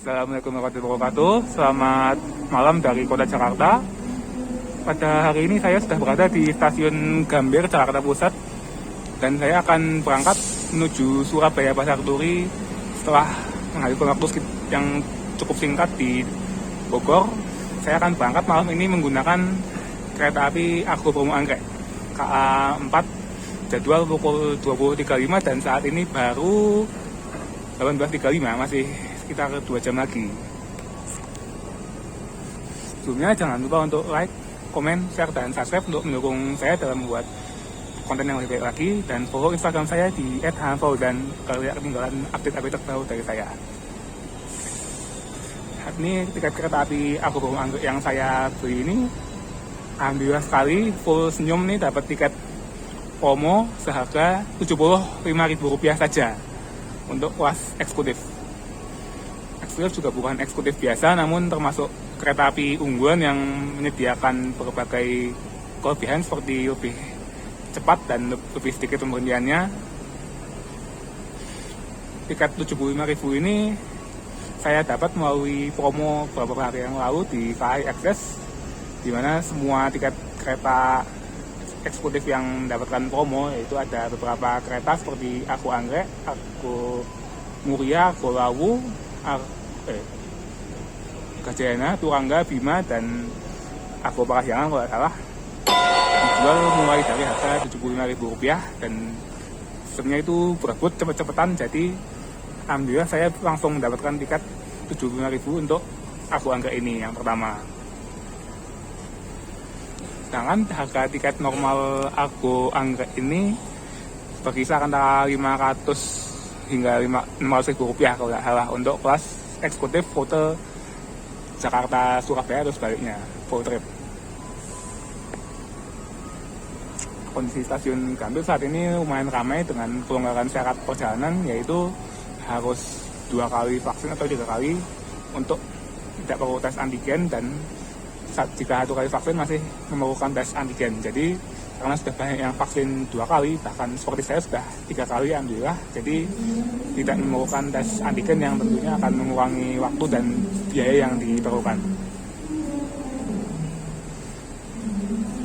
Assalamualaikum warahmatullahi wabarakatuh. Selamat malam dari kota Jakarta. Pada hari ini saya sudah berada di stasiun Gambir, Jakarta Pusat. Dan saya akan berangkat menuju Surabaya Pasar Turi setelah menghabiskan waktu yang cukup singkat di Bogor. Saya akan berangkat malam ini menggunakan kereta api Argo Bromo Anggrek KA 4, jadwal pukul 20.35 dan saat ini baru 18.35, masih sekitar 2 jam lagi. Sebelumnya jangan lupa untuk like, komen, share, dan subscribe untuk mendukung saya dalam membuat konten yang lebih baik lagi, dan follow Instagram saya di @hanfo dan kalian ketinggalan update-update terbaru dari saya. Saat ini tiket kereta api Argo Bromo Anggrek yang saya beli ini alhamdulillah sekali full senyum nih, dapat tiket promo seharga Rp75.000 saja untuk kelas eksekutif. Eksekutif juga bukan eksekutif biasa, namun termasuk kereta api unggulan yang menyediakan berbagai kelebihan seperti lebih cepat dan lebih sedikit pemberhentiannya. Tiket Rp75.000 ini saya dapat melalui promo beberapa hari yang lalu di KAI Access, di mana semua tiket kereta eksekutif yang mendapatkan promo, yaitu ada beberapa kereta seperti Argo Anggrek, Argo Muria, Argo Lawu, Gajayana, Turangga, Bima, dan Argo Parahyangan kalau tidak salah, dijual mulai dari harga Rp75.000, dan sebenarnya itu berebut cepet-cepetan. Jadi alhamdulillah saya langsung mendapatkan tiket Rp75.000 untuk Argo Anggrek ini yang pertama. Sedangkan harga tiket normal Argo Anggrek ini berkisar antara 500 hingga Rp500.000 kalau tidak salah untuk kelas eksekutif rute Jakarta Surabaya atau sebaliknya, full trip. Kondisi stasiun Gambir saat ini lumayan ramai dengan pelonggaran syarat perjalanan, yaitu harus 2 kali vaksin atau 3 kali untuk tidak perlu tes antigen, dan jika 1 kali vaksin masih memerlukan tes antigen. Jadi karena sudah banyak yang vaksin 2 kali, bahkan seperti saya sudah 3 kali alhamdulillah, jadi tidak memerlukan tes antigen yang tentunya akan mengurangi waktu dan biaya yang diperlukan.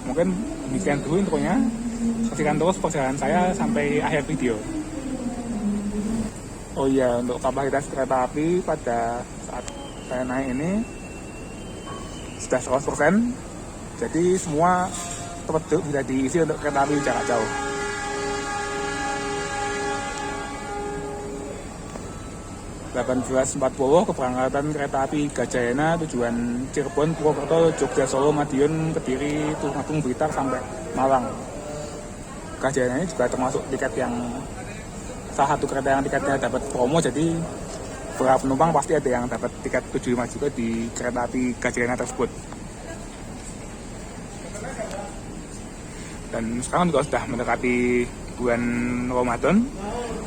Mungkin demikian dulu intronya. Saksikan terus perjalanan saya sampai akhir video. Oh iya, untuk kapasitas kereta api pada saat saya naik ini sudah 100%, jadi semua tempat duduk bisa diisi untuk kereta api jarak jauh. Jam 18.40 keberangkatan kereta api Gajayana tujuan Cirebon, Purwokerto, Jogja, Solo, Madiun, Kediri, Tulungagung, Blitar sampai Malang. Gajayana ini juga termasuk tiket yang salah satu kereta yang tiketnya dapat promo, jadi beberapa penumpang pasti ada yang dapat tiket 75 juga di kereta api Gajayana tersebut. Dan sekarang juga sudah mendekati bulan Ramadan,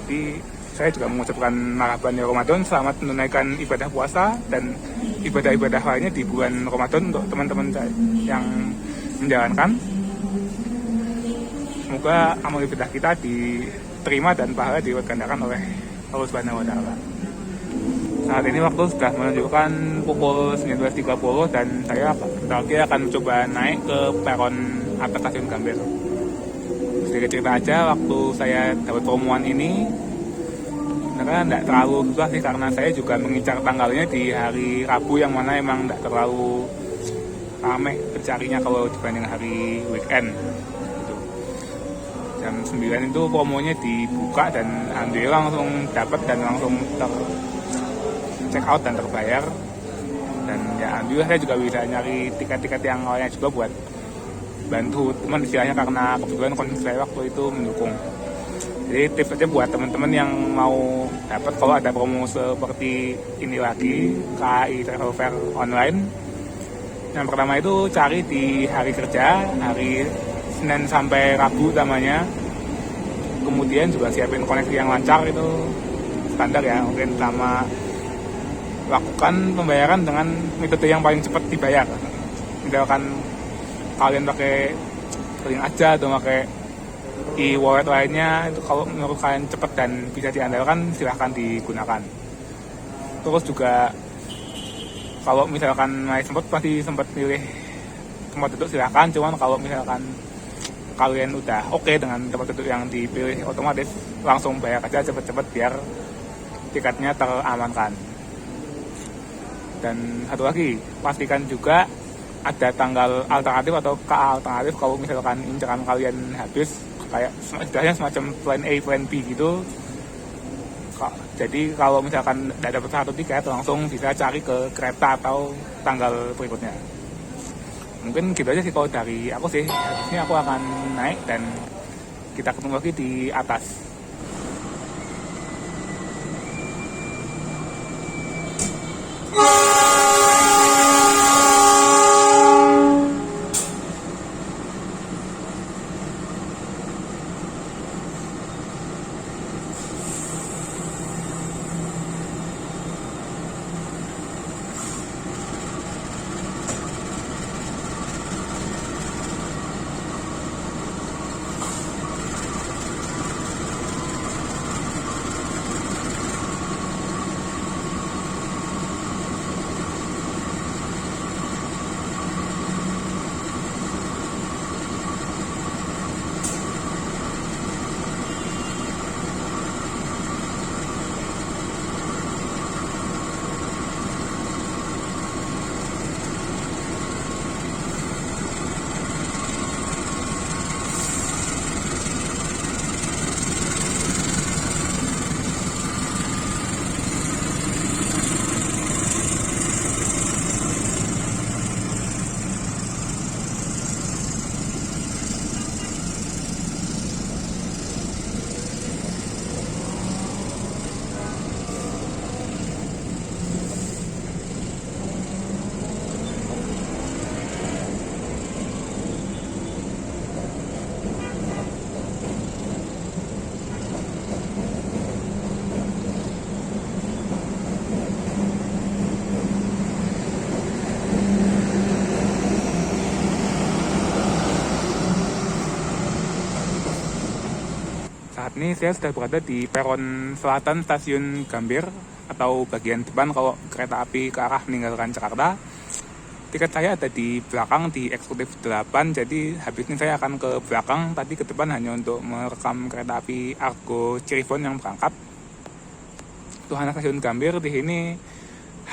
jadi saya juga mengucapkan marhaban ya Ramadan, selamat menunaikan ibadah puasa dan ibadah-ibadah lainnya di bulan Ramadan untuk teman-teman yang menjalankan. Semoga amal ibadah kita diterima dan pahala dilipat gandakan oleh Allah Subhanahu wa Ta'ala. Saat ini waktu sudah menunjukkan pukul 19.30 dan saya lagi akan mencoba naik ke peron atas stasiun Gambir. Sedikit cerita aja, waktu saya dapat promoan ini karena tidak terlalu susah sih, karena saya juga mengincar tanggalnya di hari Rabu yang mana emang tidak terlalu ramai pencarinya kalau dibanding hari weekend. Jam 9 itu promonya dibuka dan alhamdulillah langsung dapat dan langsung check out dan terbayar. Dan ya alhamdulillah saya juga bisa nyari tiket-tiket yang lainnya juga buat bantu teman istilahnya, karena kebetulan kondisi saya waktu itu mendukung. Jadi tips aja buat teman-teman yang mau dapat kalau ada promo seperti ini lagi, KAI Travel Fair online. Yang pertama itu cari di hari kerja, hari Senin sampai Rabu utamanya. Kemudian juga siapin koneksi yang lancar, itu standar ya. Mungkin sama lakukan pembayaran dengan metode yang paling cepat dibayar. Misalkan kalian pakai link aja atau pakai e-wallet lainnya, itu kalau menurut kalian cepat dan bisa diandalkan silahkan digunakan. Terus juga Kalau misalkan masih sempat pilih tempat duduk silakan, cuman kalau misalkan kalian udah oke dengan tempat duduk yang dipilih, otomatis langsung bayar aja cepet-cepet biar tiketnya teramankan. Dan satu lagi, pastikan juga ada tanggal alternatif atau KA alternatif kalau misalkan inceran kalian habis, kayak istilahnya semacam plan A, plan B gitu. Jadi kalau misalkan tidak dapat satu tiket, langsung bisa cari ke kereta atau tanggal berikutnya. Mungkin gitu aja sih kalau dari aku sih. Habis ini aku akan naik dan kita ketemu lagi di atas. Saat ini saya sudah berada di peron selatan stasiun Gambir atau bagian depan kalau kereta api ke arah meninggalkan Jakarta. Tiket saya ada di belakang di eksekutif 8, jadi habis ini saya akan ke belakang, tadi ke depan hanya untuk merekam kereta api Argo Cirebon yang berangkat. Tuhan stasiun Gambir di sini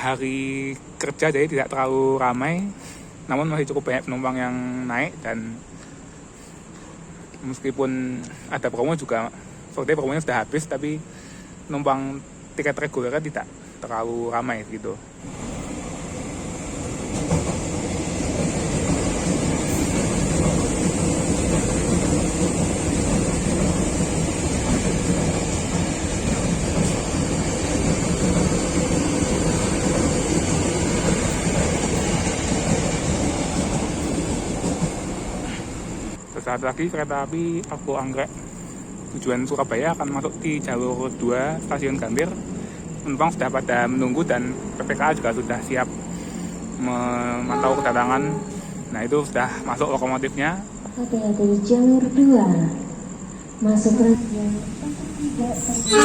hari kerja jadi tidak terlalu ramai, namun masih cukup banyak penumpang yang naik, dan meskipun ada promo juga, sepertinya promonya sudah habis, tapi penumpang tiket regulernya tidak terlalu ramai gitu. Saat lagi kereta api Argo Anggrek tujuan Surabaya akan masuk di jalur 2 stasiun Gambir. Penumpang sudah pada menunggu dan PPKA juga sudah siap memantau kedatangan. Nah, itu sudah masuk lokomotifnya. Hati-hati jalur 2 masuk rangkaian untuk tidak terjadi.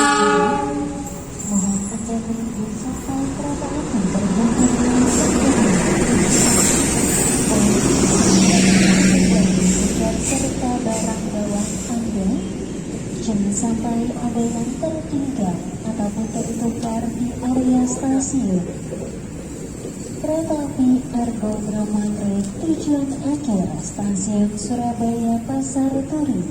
Mohon Anda menunggu sampai kereta api terbang dengan segera. Serta barang bawaan Anda, jangan sampai ada yang tertinggal ataupun tertukar di area stasiun. Kereta api Argo Anggrek tujuan akhir stasiun Surabaya Pasar Turi.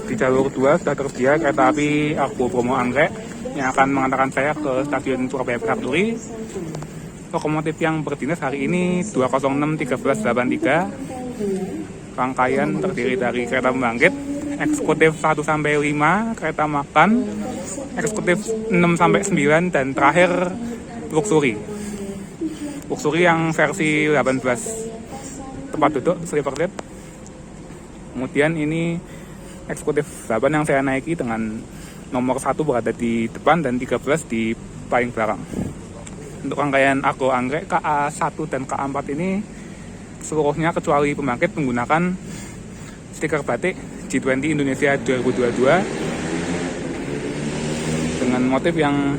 Di jalur 2 sudah tersedia kereta api Argo Bromo Anggrek yang akan mengantarkan saya ke stasiun Surabaya Pasar Turi. Lokomotif yang berdinas hari ini 206-1383. Rangkaian terdiri dari kereta pembangkit, eksekutif 1-5, kereta makan, eksekutif 6-9, dan terakhir luxury. Luxury yang versi 18 tempat duduk sleeper seat. Kemudian ini eksekutif 8 yang saya naiki dengan nomor 1 berada di depan dan 13 di paling belakang. Untuk rangkaian Argo Anggrek KA1 dan KA4 ini seluruhnya kecuali pembangkit menggunakan stiker batik G20 Indonesia 2022 dengan motif yang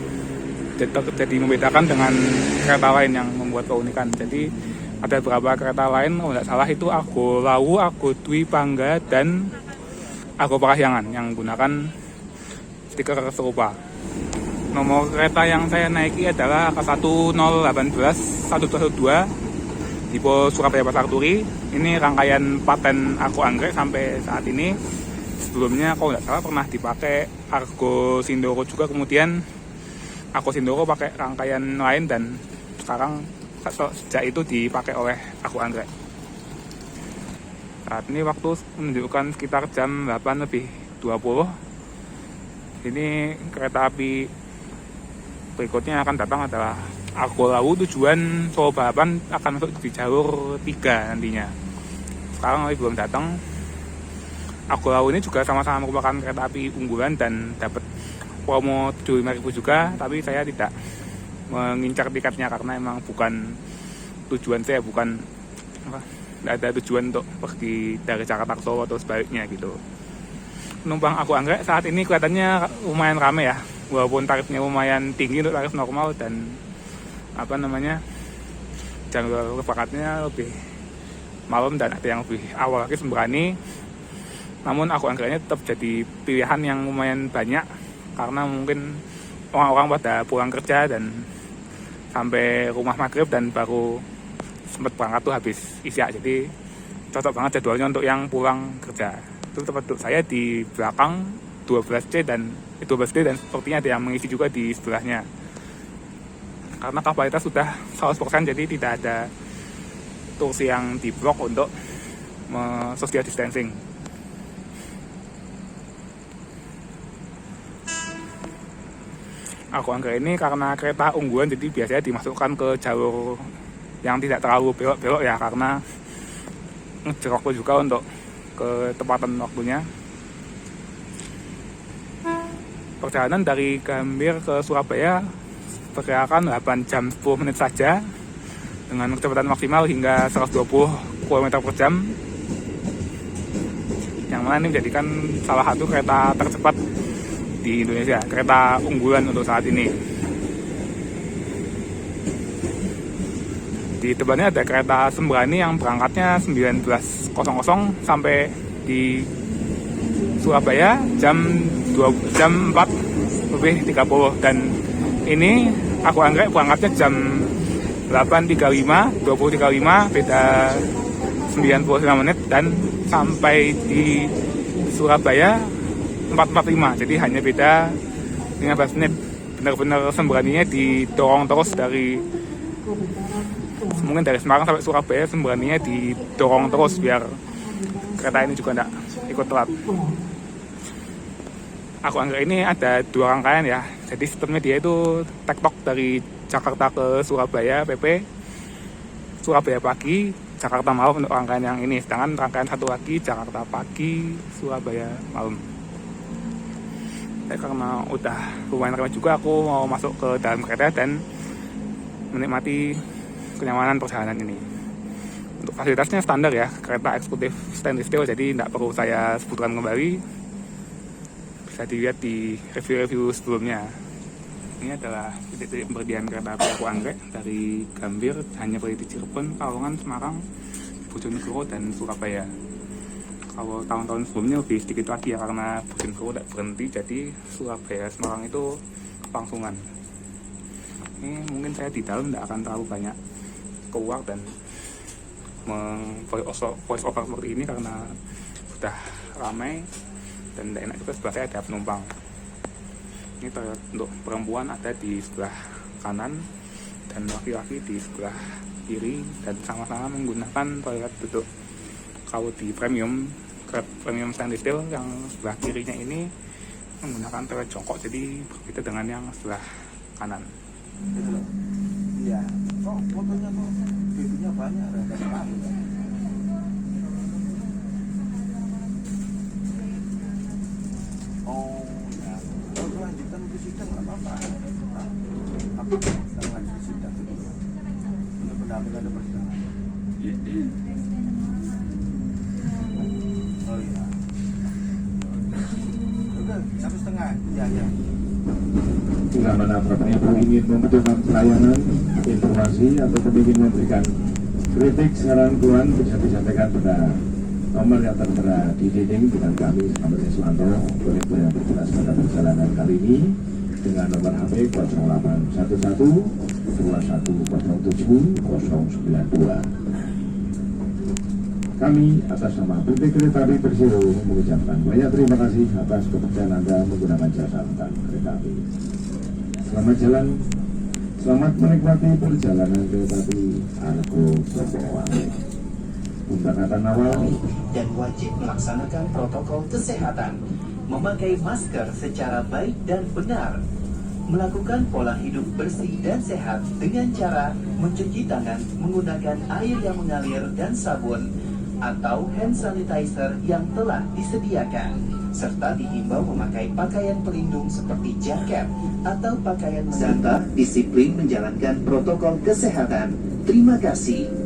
jadi membedakan dengan kereta lain yang membuat keunikan. Jadi ada beberapa kereta lain, kalau tidak salah itu Argo Lawu, Argo Dwi Pangga, dan Argo Parahyangan yang menggunakan stiker serupa. Nomor kereta yang saya naiki adalah AK1018 1212 tipe Surabaya Pasar Turi. Ini rangkaian paten Argo Anggrek sampai saat ini. Sebelumnya kalau tidak salah pernah dipakai Argo Sindoro juga, kemudian Argo Sindoro pakai rangkaian lain, dan sekarang sejak itu dipakai oleh Argo Anggrek. Saat ini waktu menunjukkan sekitar jam 8:20. Ini kereta api berikutnya akan datang adalah Argo Lawu tujuan Solo Balapan, akan masuk di jalur 3 nantinya. Sekarang masih belum datang. Argo Lawu ini juga sama-sama merupakan kereta api unggulan dan dapat promo 75.000 juga, tapi saya tidak mengincar tiketnya karena emang bukan tujuan saya, tidak ada tujuan untuk pergi dari Jakarta ke Solo atau sebaliknya gitu. Penumpang Argo Anggrek saat ini kelihatannya lumayan rame ya, walaupun tarifnya lumayan tinggi untuk tarif normal, dan jalur keberangkatannya lebih malam dan ada yang lebih awal lagi Sembrani. Namun Argo Anggreknya tetap jadi pilihan yang lumayan banyak karena mungkin orang-orang pada pulang kerja dan sampai rumah maghrib dan baru sempat berangkat tuh habis isya, jadi cocok banget jadwalnya untuk yang pulang kerja. Itu tempat duduk saya di belakang 12C dan sepertinya ada yang mengisi juga di sebelahnya. Karena kapasitas sudah 100%, jadi tidak ada kursi yang diblok untuk social distancing. Argo Anggrek ini karena kereta unggulan, jadi biasanya dimasukkan ke jalur yang tidak terlalu belok-belok ya, karena ngejerok juga untuk ketepatan waktunya. Perjalanan dari Gambir ke Surabaya perkirakan 8 jam 10 menit saja dengan kecepatan maksimal hingga 120 km per jam, yang mana ini menjadikan salah satu kereta tercepat di Indonesia, kereta unggulan untuk saat ini. Di depannya ada kereta Sembrani yang berangkatnya 19.00 sampai di Surabaya jam 4:30, dan ini Argo Anggrek berangkatnya jam 8.35, 20.35, beda 95 menit, dan sampai di Surabaya 4.45, jadi hanya beda 15 menit. Benar-benar Sembraninya didorong terus mungkin dari Semarang sampai Surabaya, Sembraninya didorong terus biar kereta ini juga tidak ikut telat. Argo Anggrek ini ada 2 rangkaian ya, jadi sistemnya dia itu tektok dari Jakarta ke Surabaya PP, Surabaya pagi, Jakarta malam untuk rangkaian yang ini, sedangkan rangkaian satu lagi Jakarta pagi, Surabaya malam. Karena udah lumayan ramai juga, aku mau masuk ke dalam kereta dan menikmati kenyamanan perjalanan ini. Untuk fasilitasnya standar ya, kereta eksekutif stainless steel, jadi tidak perlu saya sebutkan kembali. Bisa dilihat di review-review sebelumnya. Ini adalah titik-titik pemberhentian kereta api Argo Anggrek dari Gambir, hanya berhenti di Cirebon, Pekalongan, Semarang, Bojonegoro, dan Surabaya. Kalau tahun-tahun sebelumnya lebih sedikit lagi ya, karena Bojonegoro tidak berhenti, jadi Surabaya, Semarang itu kelangsungan. Ini mungkin saya di dalam tidak akan terlalu banyak keluar dan voice over seperti ini karena sudah ramai dan tidak enak juga. Sebelah saya ada penumpang. Ini toilet untuk perempuan ada di sebelah kanan dan laki-laki di sebelah kiri, dan sama-sama menggunakan toilet duduk. Kalau di premium stainless steel yang sebelah kirinya ini menggunakan toilet jongkok, jadi berbeda dengan yang sebelah kanan. Iya, kok fotonya kok videonya banyak, ada sekali. Oh ya. 1,5. Ya, ya. Bila mana Bapak Ibu ingin membutuhkan pelayanan, informasi, atau ingin memberikan kritik, saran, keluhan, bisa disampaikan pada nomor yang tertera di dinding dengan kami, Selamat Iswanto, boleh berjelas pada perjalanan kali ini dengan nomor HP 0811 2107 092. Kami atas nama PT Kereta Api Persero mengucapkan banyak terima kasih atas kepercayaan Anda menggunakan jasa angkutan kereta api. Selamat jalan, selamat menikmati perjalanan kereta api Argo Sokowale. Undangan awal dan wajib melaksanakan protokol kesehatan, memakai masker secara baik dan benar, melakukan pola hidup bersih dan sehat dengan cara mencuci tangan menggunakan air yang mengalir dan sabun atau hand sanitizer yang telah disediakan, serta dihimbau memakai pakaian pelindung seperti jaket atau pakaian serta disiplin menjalankan protokol kesehatan. Terima kasih.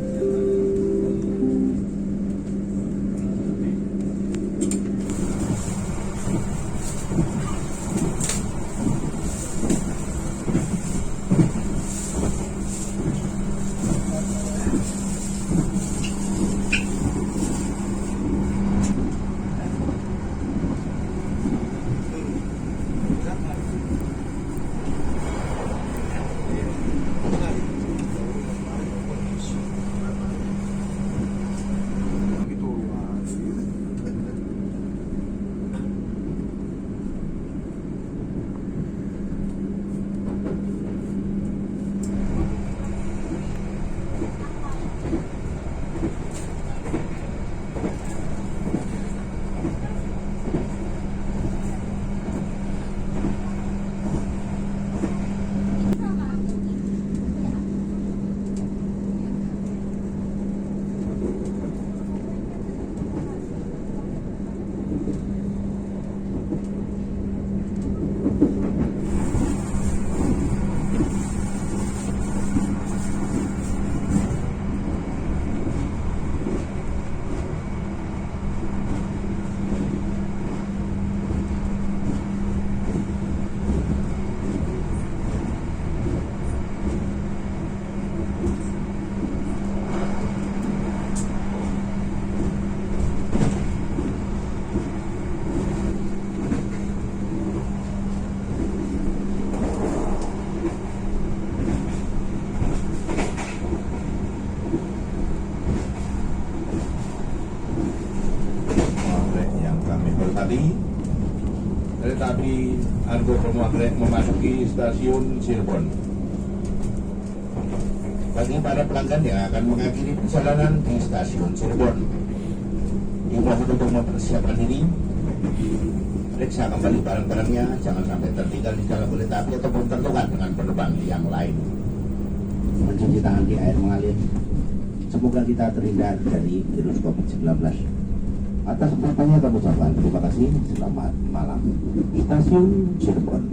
Kereta api Argo Promoagrek memasuki stasiun Cirebon. Bagi para pelanggan yang akan mengakhiri perjalanan di stasiun Cirebon, dimohon untuk mempersiapkan diri, periksa kembali barang-barangnya, jangan sampai tertinggal di dalam kereta api ataupun tertukar dengan penumpang yang lain. Mencuci tangan di air mengalir. Semoga kita terhindar dari virus COVID-19. Atas perhatiannya kami ucapkan terima kasih. Selamat malam. Stasiun Cirebon.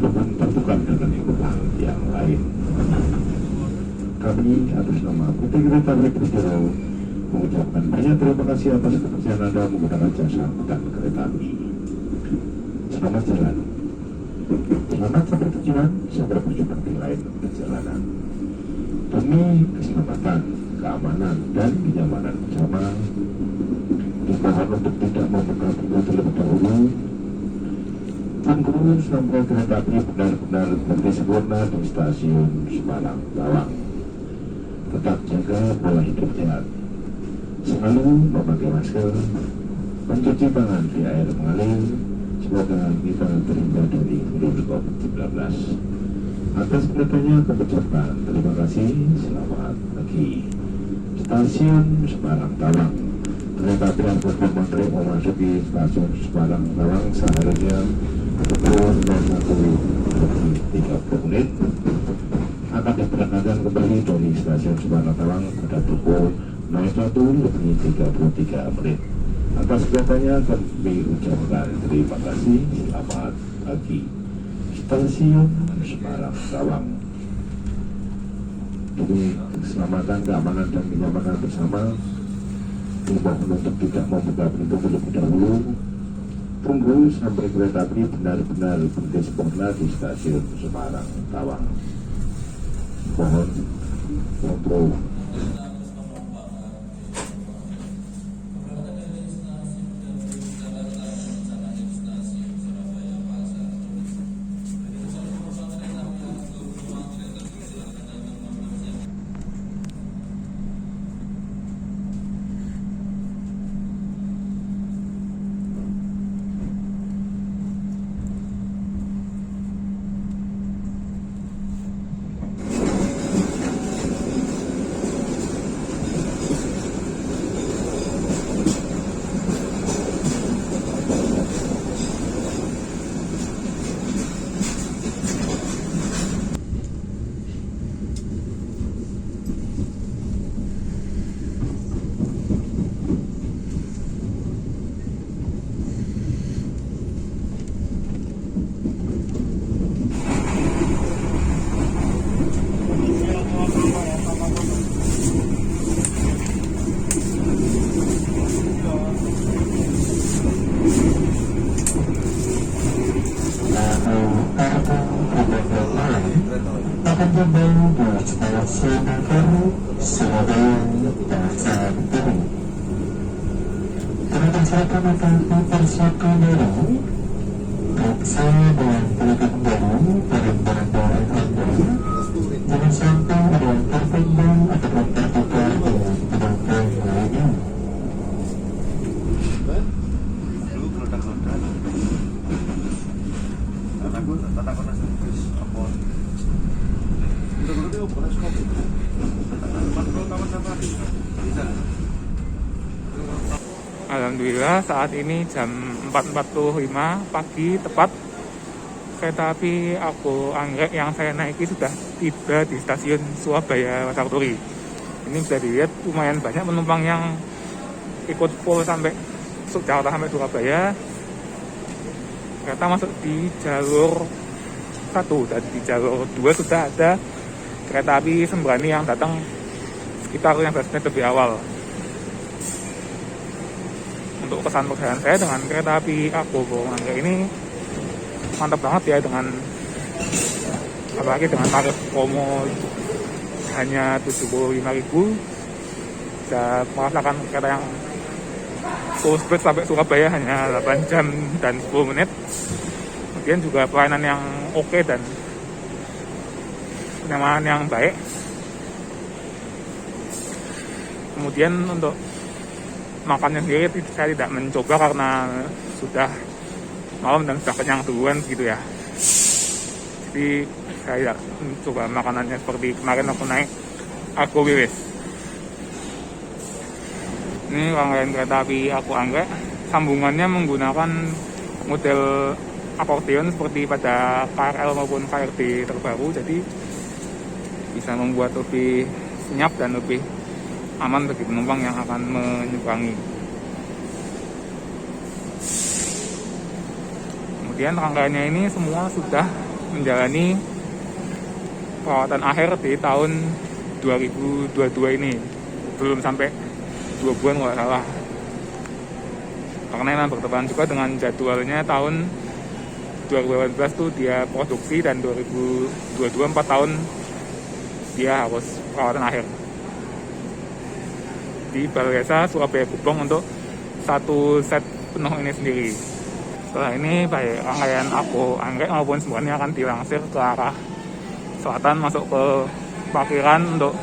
ataupun tertukar dengan ikutan yang lain. Kami atas nama PT Kereta Api Persero mengucapkan banyak terima kasih atas kepercayaan Anda menggunakan jasa angkutan kereta api. Selamat jalan. Selamat sampai tujuan, sampai berjumpa di lain perjalanan. Demi keselamatan, keamanan, dan kenyamanan bersama, dimohon untuk tidak membuka pintu terlebih dahulu. Tunggu sampai kereta api benar-benar berhenti sempurna di stasiun Semarang Tawang. Tetap jaga pola hidup sehat. Selalu memakai masker, mencuci tangan di air mengalir. Semoga kita terhindar dari virus COVID-19. Atas keretanya kebijakan, terima kasih. Selamat pagi. Stasiun Semarang Tawang. Kereta api angkut Montreal memasuki stasiun Semarang Tawang seharusnya pukul 01.30 menit. Akan diberangkatkan kembali dari stasiun Semarang Tawang pada pukul 01.33 menit. Atas keretanya kami ucapkan terima kasih. Selamat pagi. Stasiun Semarang Tawang. Demi keselamatan, keamanan, dan kenyamanan bersama, dimohon untuk tidak membuka pintu terlebih dahulu. Tunggu sampai kereta api benar-benar berhenti sempurna di stasiun Semarang Tawang. Mohon untuk Alhamdulillah saat ini jam 4.45 pagi tepat, kereta api Argo Anggrek yang saya naiki sudah tiba di stasiun Surabaya Pasar Turi. Ini bisa dilihat lumayan banyak penumpang yang ikut full sampai Jakarta sampai Surabaya. Kereta masuk di jalur 1 dan di jalur 2 sudah ada kereta api Sembrani yang datang sekitar 15 menit lebih awal. Untuk kesan perjalanan saya dengan kereta api Argo Anggrek ini mantap banget ya, dengan apalagi dengan tarif promo hanya 75.000 bisa merasakan kereta yang full speed sampai Surabaya hanya 8 jam dan 10 menit. Kemudian juga pelayanan yang oke dan kenyamanan yang baik. Kemudian untuk makannya sendiri saya tidak mencoba karena sudah malam dan sudah kenyang duluan gitu ya. Jadi saya tidak mencoba makanannya seperti kemarin aku naik Argo Wilis. Ini rangkaian kereta api Argo Anggrek, sambungannya menggunakan model akordeon seperti pada KRL maupun KRD terbaru, jadi bisa membuat lebih senyap dan lebih aman bagi penumpang yang akan menyeberangi. Kemudian rangkaiannya ini semua sudah menjalani perawatan akhir di tahun 2022 ini. Belum sampai 2 bulan kalau nggak salah. Karena memang bertepatan juga dengan jadwalnya tahun 2018 tuh dia produksi dan 2022 4 tahun dia harus perawatan akhir di Balai Desa Surabaya Gubeng untuk satu set penuh ini sendiri. Setelah ini baik rangkaian Argo Anggrek maupun semuanya akan dilangsir ke arah selatan masuk ke parkiran untuk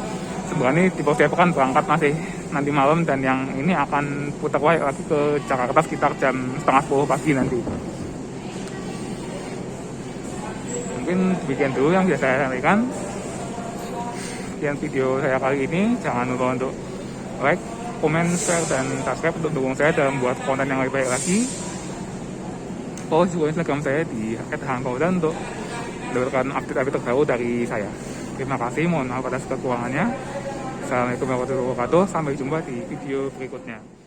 sebenarnya dipersiapkan berangkat masih nanti malam, dan yang ini akan putar balik lagi ke Jakarta sekitar jam 9:30 pagi nanti. Mungkin demikian dulu yang bisa saya sampaikan. Sekian video saya kali ini. Jangan lupa untuk like, komen, share, dan subscribe untuk dukung saya dalam buat konten yang lebih baik lagi. Follow juga Instagram saya di @hanpaudan untuk mendapatkan update-update terbaru dari saya. Terima kasih, mohon maaf atas kekurangannya. Assalamualaikum warahmatullahi wabarakatuh. Sampai jumpa di video berikutnya.